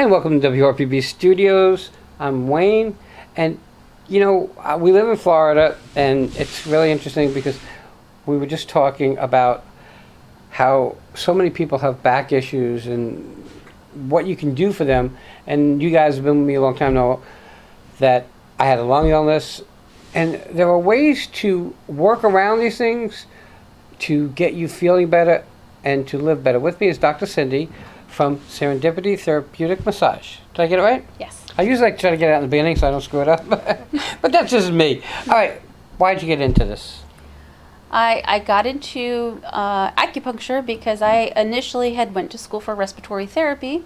And welcome to WRPB Studios. I'm Wayne, and we live in Florida, and it's really interesting because we were just talking about how so many people have back issues and what you can do for them. And you guys have been with me a long time, know that I had a lung illness, and there are ways to work around these things to get you feeling better and to live better. With me is Dr. Cindy from Serendipity Therapeutic Massage. Did I get it right? Yes. I usually try to get it out in the beginning so I don't screw it up, but that's just me. All right, why did you get into this? I got into acupuncture because I initially had went to school for respiratory therapy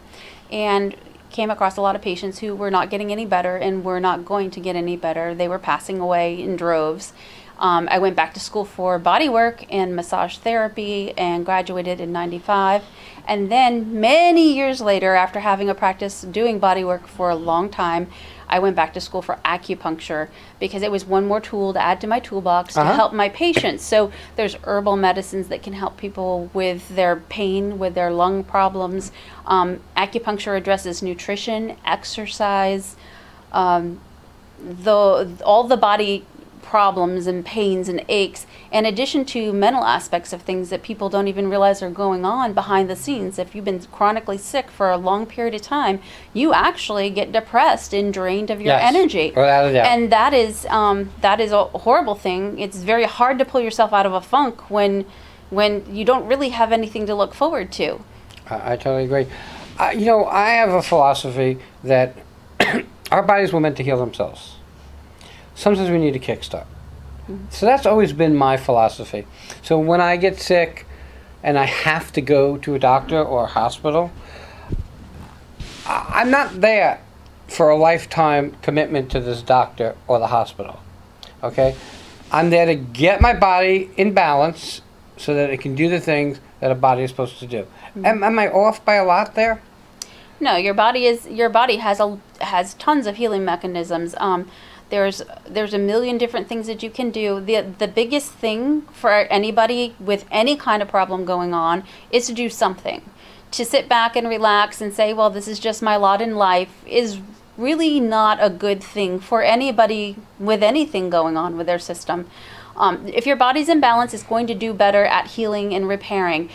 and came across a lot of patients who were not getting any better and were not going to get any better. They were passing away in droves. I went back to school for body work and massage therapy and graduated in '95. And then many years later, after having a practice doing body work for a long time, I went back to school for acupuncture because it was one more tool to add to my toolbox to help my patients. So there's herbal medicines that can help people with their pain, with their lung problems. Acupuncture addresses nutrition, exercise, all the body problems and pains and aches, in addition to mental aspects of things that people don't even realize are going on behind the scenes. If you've been chronically sick for a long period of time, you actually get depressed and drained of your energy. Without a doubt. And that is a horrible thing. It's very hard to pull yourself out of a funk when you don't really have anything to look forward to. I totally agree. I have a philosophy that our bodies were meant to heal themselves. Sometimes we need a kickstart. Mm-hmm. So that's always been my philosophy. So when I get sick and I have to go to a doctor or a hospital, I'm not there for a lifetime commitment to this doctor or the hospital. Okay? I'm there to get my body in balance so that it can do the things that a body is supposed to do. Mm-hmm. Am I off by a lot there? No, your body has tons of healing mechanisms. There's a million different things that you can do. The biggest thing for anybody with any kind of problem going on is to do something. To sit back and relax and say, well, this is just my lot in life, is really not a good thing for anybody with anything going on with their system. If your body's in balance, it's going to do better at healing and repairing.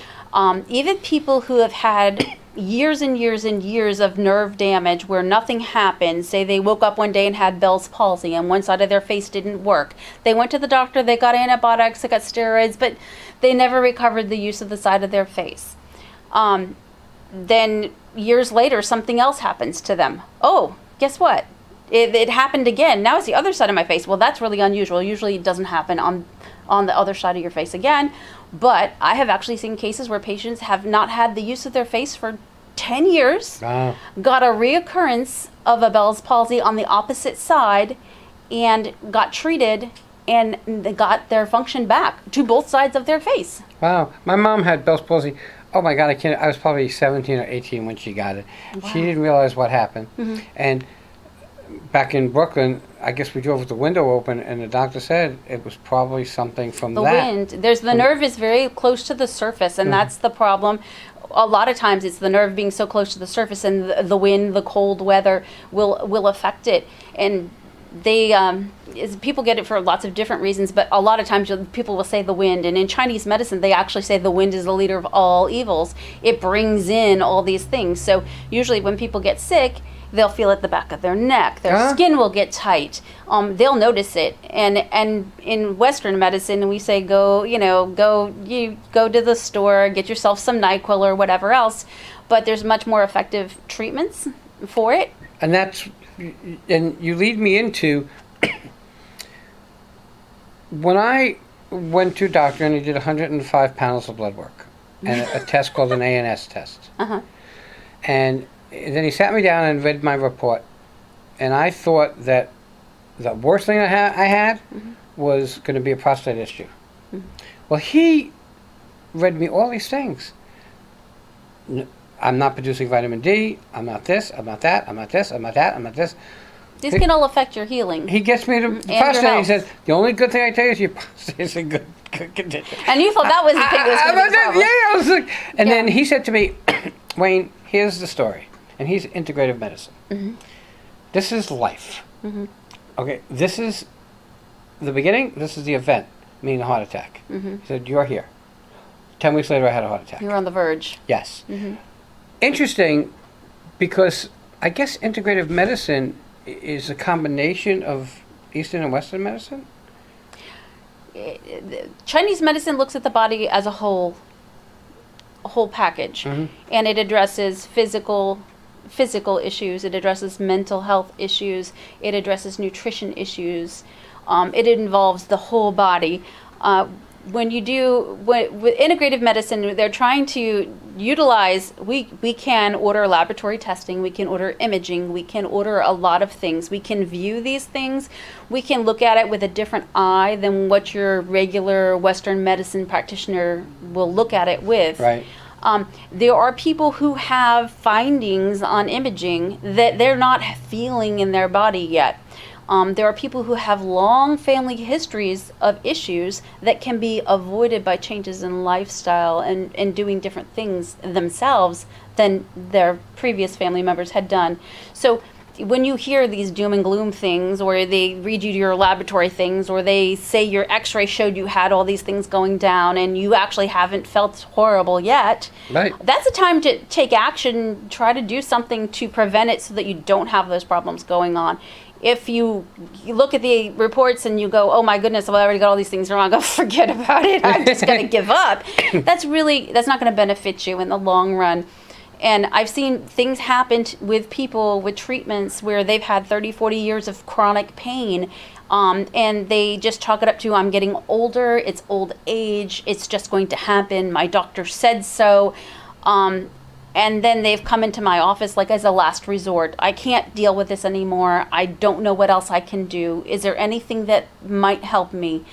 Even people who have had years and years and years of nerve damage where nothing happened, say they woke up one day and had Bell's palsy and one side of their face didn't work. They went to the doctor, they got antibiotics, they got steroids, but they never recovered the use of the side of their face. Then years later, something else happens to them. Oh, guess what? It happened again. Now it's the other side of my face. Well, that's really unusual. Usually it doesn't happen on the other side of your face again. But I have actually seen cases where patients have not had the use of their face for 10 years, got a reoccurrence of a Bell's palsy on the opposite side, and got treated and they got their function back to both sides of their face. Wow. My mom had Bell's palsy. Oh my God, I was probably 17 or 18 when she got it. Wow. She didn't realize what happened. Mm-hmm. And back in Brooklyn, I guess we drove with the window open, and the doctor said it was probably something from the that. wind. The nerve is very close to the surface, and that's the problem. A lot of times it's the nerve being so close to the surface, and the wind, the cold weather will affect it. And people get it for lots of different reasons, but a lot of times people will say the wind. And in Chinese medicine, they actually say the wind is the leader of all evils. It brings in all these things. So usually when people get sick, they'll feel at the back of their neck. Their skin will get tight. They'll notice it. And in Western medicine, we say go to the store, get yourself some NyQuil or whatever else. But there's much more effective treatments for it. And you lead me into when I went to a doctor and he did 105 panels of blood work and a test called an ANS test. Uh-huh. And then he sat me down and read my report, and I thought that the worst thing I had was going to be a prostate issue. Mm-hmm. Well, he read me all these things. I'm not producing vitamin D, I'm not this, I'm not that, I'm not this, I'm not that, I'm not this. This can all affect your healing. He gets me to prostate. He says, the only good thing I tell you is your prostate is in good condition. And you thought that was the thing that was going to be the problem. Yeah, I was like, and then he said to me, Wayne, here's the story. and he's integrative medicine. Mm-hmm. This is life. Mm-hmm. Okay, this is the beginning, this is the event, meaning a heart attack. Mm-hmm. He said, you're here. 10 weeks later, I had a heart attack. You're on the verge. Yes. Mm-hmm. Interesting, because I guess integrative medicine is a combination of Eastern and Western medicine? Chinese medicine looks at the body as a whole package, Mm-hmm. and it addresses physical issues, it addresses mental health issues, it addresses nutrition issues, it involves the whole body. With integrative medicine, they're trying to utilize, we can order laboratory testing, we can order imaging, we can order a lot of things, we can view these things, we can look at it with a different eye than what your regular Western medicine practitioner will look at it with. Right. There are people who have findings on imaging that they're not feeling in their body yet. There are people who have long family histories of issues that can be avoided by changes in lifestyle and doing different things themselves than their previous family members had done. So when you hear these doom and gloom things, or they read you your laboratory things, or they say your x-ray showed you had all these things going down and you actually haven't felt horrible yet, Right. that's a time to take action, try to do something to prevent it so that you don't have those problems going on. If you look at the reports and you go, oh my goodness, well, I already got all these things wrong, I'll forget about it, I'm just going to give up, that's not going to benefit you in the long run. And I've seen things happen with people with treatments where they've had 30, 40 years of chronic pain, and they just chalk it up to, I'm getting older, it's old age, it's just going to happen, my doctor said so. And then they've come into my office like as a last resort. I can't deal with this anymore. I don't know what else I can do. Is there anything that might help me?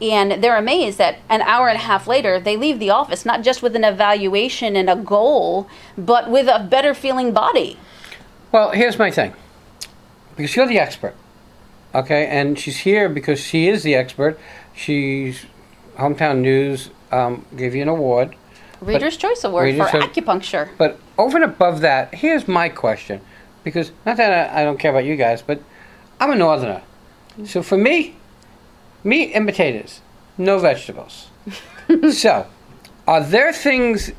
And they're amazed that an hour and a half later, they leave the office, not just with an evaluation and a goal, but with a better feeling body. Well, here's my thing. Because you're the expert, okay? And she's here because she is the expert. She's, Hometown News gave you an award. Reader's Choice Award Reader's for Choice- acupuncture. But over and above that, here's my question. Because, not that I don't care about you guys, but I'm a northerner. So for me, meat and potatoes, no vegetables. So, are there things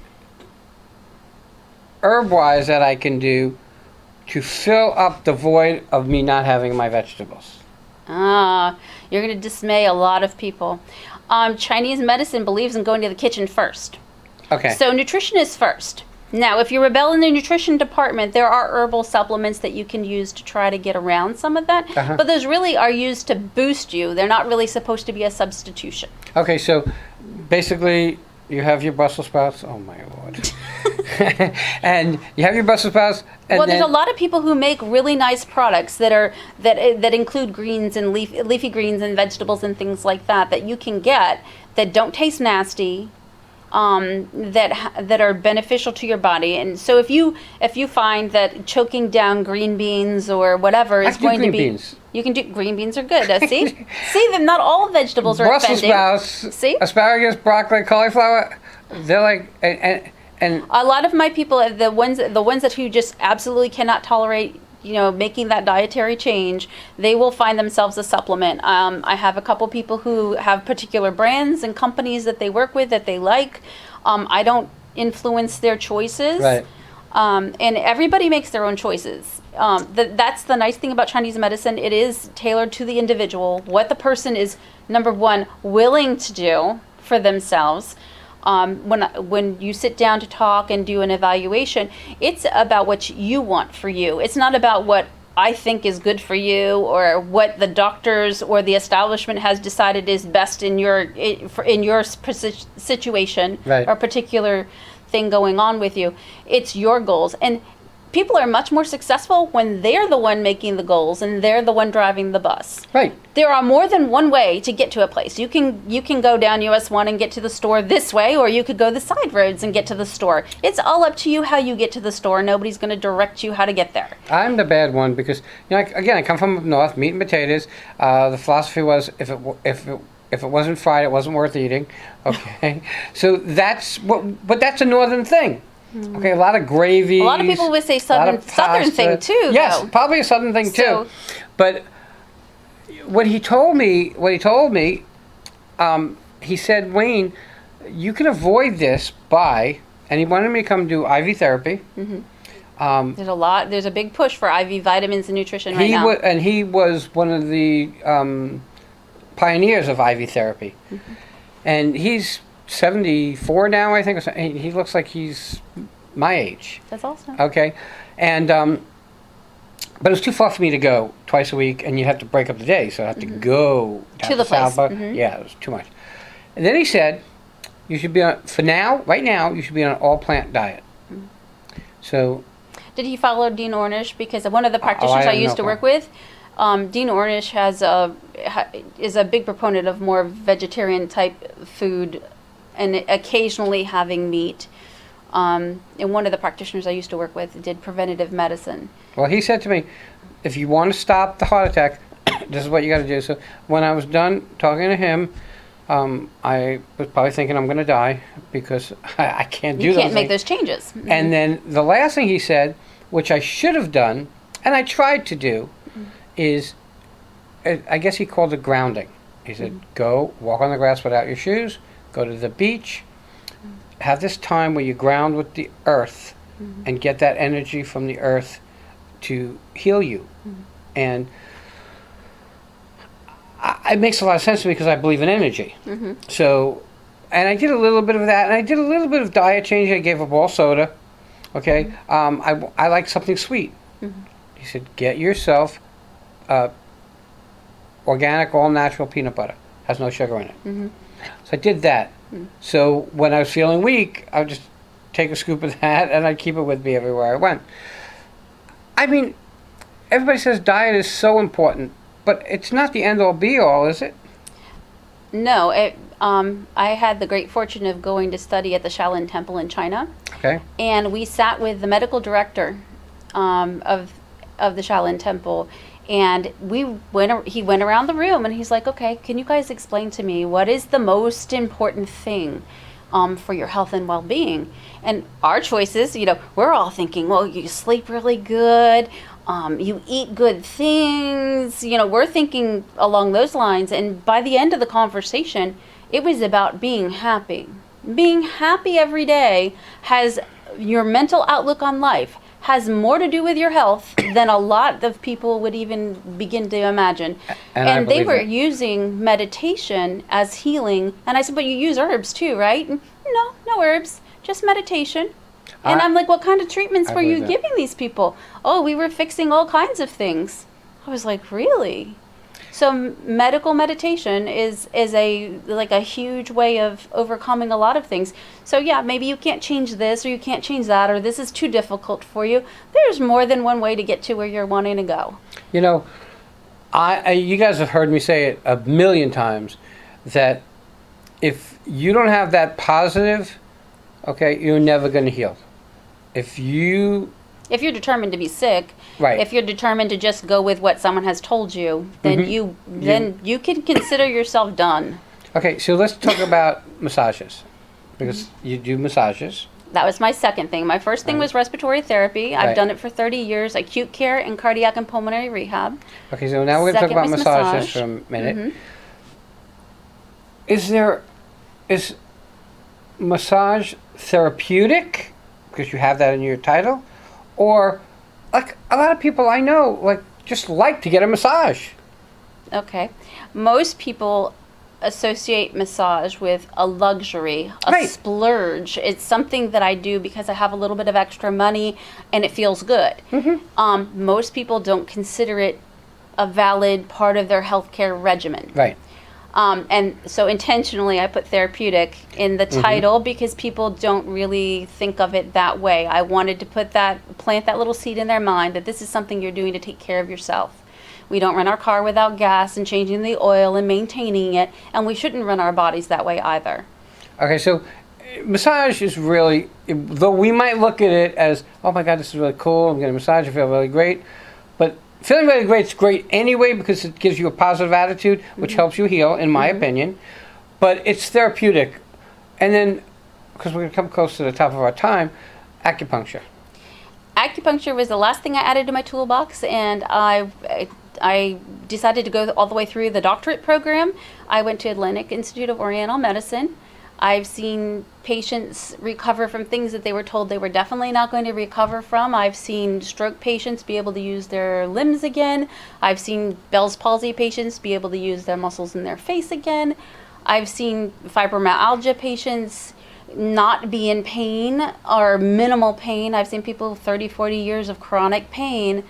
herb-wise that I can do to fill up the void of me not having my vegetables? You're going to dismay a lot of people. Chinese medicine believes in going to the kitchen first. Okay. So nutrition is first. Now, if you rebel in the nutrition department, there are herbal supplements that you can use to try to get around some of that. Uh-huh. But those really are used to boost you. They're not really supposed to be a substitution. Okay, so basically you have your Brussels sprouts. Oh my Lord. And you have your Brussels sprouts. And Well, then, there's a lot of people who make really nice products that include greens and leafy greens and vegetables and things like that you can get that don't taste nasty. That are beneficial to your body. And so if you find that choking down green beans or whatever is going to be, beans. you can do green beans are good. See that not all vegetables are Brussels offending. sprouts, See, asparagus, broccoli, cauliflower, they're like, and a lot of my people, the ones that who just absolutely cannot tolerate making that dietary change, they will find themselves a supplement. I have a couple people who have particular brands and companies that they work with that they like. I don't influence their choices. Right. And everybody makes their own choices. That's the nice thing about Chinese medicine. It is tailored to the individual, what the person is, number one, willing to do for themselves. When you sit down to talk and do an evaluation, it's about what you want for you. It's not about what I think is good for you or what the doctors or the establishment has decided is best in your situation. Right. Or particular thing going on with you. It's your goals. And people are much more successful when they're the one making the goals and they're the one driving the bus. right. There are more than one way to get to a place. You can go down US 1 and get to the store this way, or you could go the side roads and get to the store. It's all up to you how you get to the store. Nobody's going to direct you how to get there. I'm the bad one because, again, I come from up north, meat and potatoes. The philosophy was if it wasn't fried, it wasn't worth eating. Okay. So but that's a northern thing. Okay, a lot of gravy. A lot of people would say southern thing too. Yes, though. probably a southern thing So- too. But what he told me, he said, Wayne, you can avoid this by, and he wanted me to come do IV therapy. There's a big push for IV vitamins and nutrition right now. And he was one of the pioneers of IV therapy. And he's 74 now, I think. Or something. He looks like he's my age. That's awesome. Okay. And, but it was too far for me to go twice a week, and you have to break up the day, so I have to go down To the place. South. Yeah, it was too much. And then he said, you should be on, right now, you should be on an all-plant diet. So... Did he follow Dean Ornish? Because one of the practitioners I have used no to work with, Dean Ornish is a big proponent of more vegetarian type food and occasionally having meat. And one of the practitioners I used to work with did preventative medicine. Well, he said to me, if you want to stop the heart attack, this is what you got to do. So when I was done talking to him, I was probably thinking I'm going to die because I can't do You those can't make things. those changes. And then the last thing he said, which I should have done, and I tried to do, is, I guess he called it grounding. He said, go walk on the grass without your shoes, go to the beach, have this time where you ground with the earth and get that energy from the earth to heal you. And it makes a lot of sense to me because I believe in energy. So, and I did a little bit of that, and I did a little bit of diet change. I gave up all soda. Okay, I like something sweet. He said, get yourself organic, all natural peanut butter. Has no sugar in it. So I did that. So when I was feeling weak, I would just take a scoop of that, and I'd keep it with me everywhere I went. I mean, everybody says diet is so important, but it's not the end-all be-all, is it? No, I had the great fortune of going to study at the Shaolin Temple in China. Okay. And we sat with the medical director of the Shaolin Temple, and he went around the room and he's like, okay, can you guys explain to me what is the most important thing for your health and well-being? And our choices, we're all thinking, well, you sleep really good, you eat good things, we're thinking along those lines. And by the end of the conversation, it was about being happy. Being happy every day has your mental outlook on life has more to do with your health than a lot of people would even begin to imagine. And they were using meditation as healing. And I said, but you use herbs too, right? No herbs, just meditation. And I'm like, what kind of treatments were you giving these people? Oh, we were fixing all kinds of things. I was like, really? So medical meditation is a huge way of overcoming a lot of things. So yeah, maybe you can't change this or you can't change that or this is too difficult for you. There's more than one way to get to where you're wanting to go. You guys have heard me say it a million times that if you don't have that positive, okay, you're never going to heal. If you're determined to be sick, right. If you're determined to just go with what someone has told you, then you can consider yourself done. Okay, so let's talk about massages, because you do massages. That was my second thing. My first thing was respiratory therapy. I've done it for 30 years, acute care and cardiac and pulmonary rehab. Okay, so now we're going to talk about massages for a minute. Is massage therapeutic, because you have that in your title, or like a lot of people I know just like to get a massage? Okay. Most people associate massage with a luxury, a splurge. It's something that I do because I have a little bit of extra money and it feels good. Most people don't consider it a valid part of their healthcare regimen. Right. And so intentionally I put therapeutic in the title because people don't really think of it that way. I wanted to plant that little seed in their mind that this is something you're doing to take care of yourself. We don't run our car without gas and changing the oil and maintaining it, and we shouldn't run our bodies that way either. Okay, so massage is really, though we might look at it as, oh my God, this is really cool, I'm getting a massage, I feel really great, but feeling really great is great anyway because it gives you a positive attitude, which helps you heal, in my opinion. But it's therapeutic. And then, because we're going to come close to the top of our time, Acupuncture. Acupuncture was the last thing I added to my toolbox, and I decided to go all the way through the doctorate program. I went to Atlantic Institute of Oriental Medicine. I've seen patients recover from things that they were told they were definitely not going to recover from. I've seen stroke patients be able to use their limbs again. I've seen Bell's palsy patients be able to use their muscles in their face again. I've seen fibromyalgia patients not be in pain or minimal pain. I've seen people with 30, 40 years of chronic pain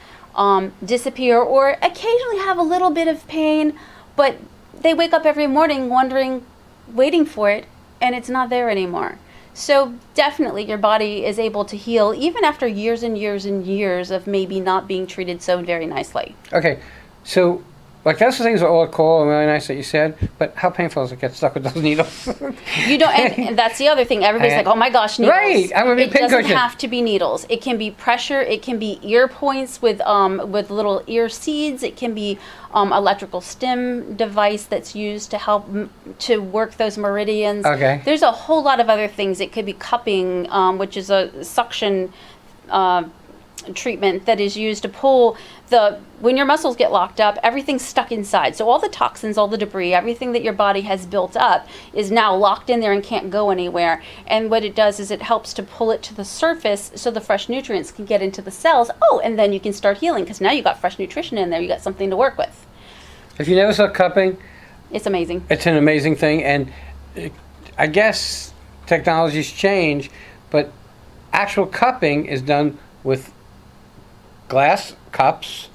disappear, or occasionally have a little bit of pain, but they wake up every morning waiting for it, and it's not there anymore. So definitely your body is able to heal even after years and years and years of maybe not being treated so very nicely. Okay, so like those things are all cool and really nice that you said, but how painful is it to get stuck with those needles? You don't, and that's the other thing. Everybody's like, "Oh my gosh, needles!" Right, I'm gonna be It doesn't pincushion. have to be needles. It can be pressure. It can be ear points with little ear seeds. It can be electrical stim device that's used to help to work those meridians. Okay. There's a whole lot of other things. It could be cupping, which is a suction treatment that is used to pull when your muscles get locked up, everything's stuck inside. So all the toxins, all the debris, everything that your body has built up is now locked in there and can't go anywhere. And what it does is it helps to pull it to the surface so the fresh nutrients can get into the cells. Oh, and then you can start healing because now you got fresh nutrition in there. You got something to work with. If you never saw cupping, It's amazing. it's an amazing thing, and I guess technology's change, but actual cupping is done with glass cups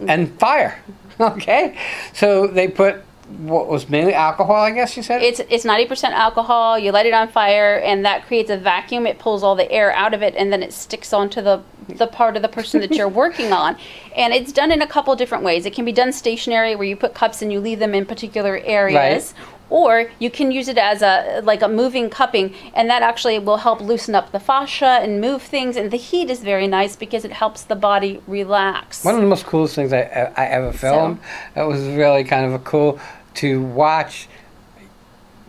and fire. Okay, so they put what was mainly alcohol, I guess you said. It's 90% alcohol. You light it on fire, and that creates a vacuum. It pulls all the air out of it, and then it sticks onto the part of the person that you're working on. And it's done in a couple different ways. It can be done stationary, where you put cups and you leave them in particular areas. Right. Or you can use it as a moving cupping, and that actually will help loosen up the fascia and move things. And the heat is very nice because it helps the body relax. One of the most coolest things I ever filmed. That was really kind of cool to watch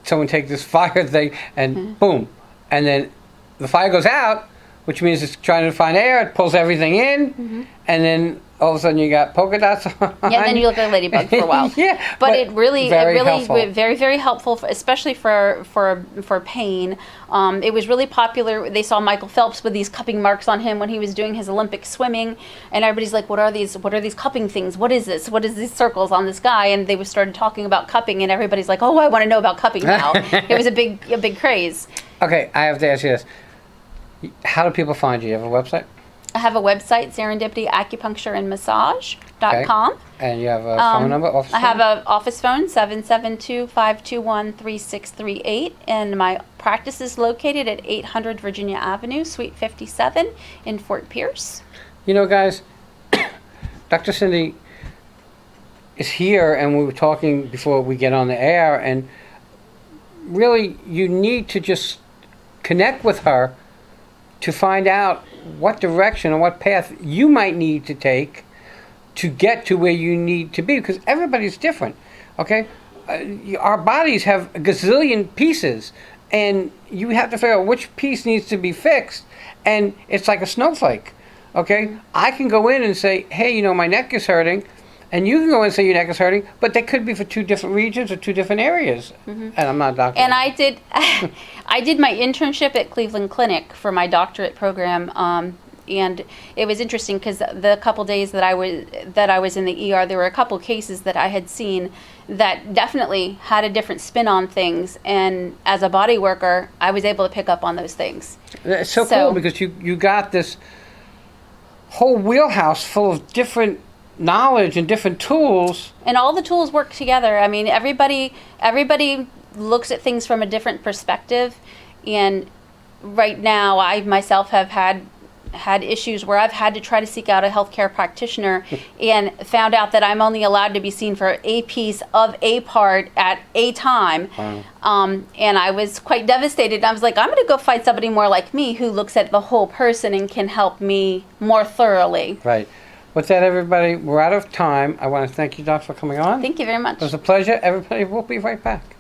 someone take this fire thing and boom, and then the fire goes out, which means it's trying to find air. It pulls everything in, and then all of a sudden you got polka dots on. Yeah, and then you look like a ladybug for a while. Yeah, but it really helpful. very, very helpful, especially for pain. It was really popular. They saw Michael Phelps with these cupping marks on him when he was doing his Olympic swimming, and everybody's like, "What are these? What are these cupping things? What is this? What is these circles on this guy?" And they started talking about cupping, and everybody's like, "Oh, I want to know about cupping now." It was a big craze. Okay, I have to ask you this: how do people find you? You have a website? I have a website, Serendipity Acupuncture and Massage.com. Okay. And you have a phone number? Office I have phone? an office phone, 772-521-3638, and my practice is located at 800 Virginia Avenue, Suite 57 in Fort Pierce. You know, guys, Dr. Cindy is here, and we were talking before we get on the air, and really, you need to just connect with her to find out what direction and what path you might need to take to get to where you need to be, because everybody's different, okay? Our bodies have a gazillion pieces, and you have to figure out which piece needs to be fixed, and it's like a snowflake, okay? I can go in and say, hey, you know, my neck is hurting, and you can go in and say your neck is hurting, but they could be for two different regions or two different areas. And I'm not a doctor. And I did my internship at Cleveland Clinic for my doctorate program, and it was interesting because the couple days that I was in the ER, there were a couple cases that I had seen that definitely had a different spin on things, and as a body worker, I was able to pick up on those things. It's so cool because you got this whole wheelhouse full of different knowledge and different tools, and all the tools work together. I mean, everybody looks at things from a different perspective, and right now I myself have had issues where I've had to try to seek out a healthcare practitioner and found out that I'm only allowed to be seen for a piece of a part at a time. Wow. And I was quite devastated. I was like, I'm going to go find somebody more like me who looks at the whole person and can help me more thoroughly. Right. With that, everybody, we're out of time. I want to thank you, Doc, for coming on. Thank you very much. It was a pleasure. Everybody, we'll be right back.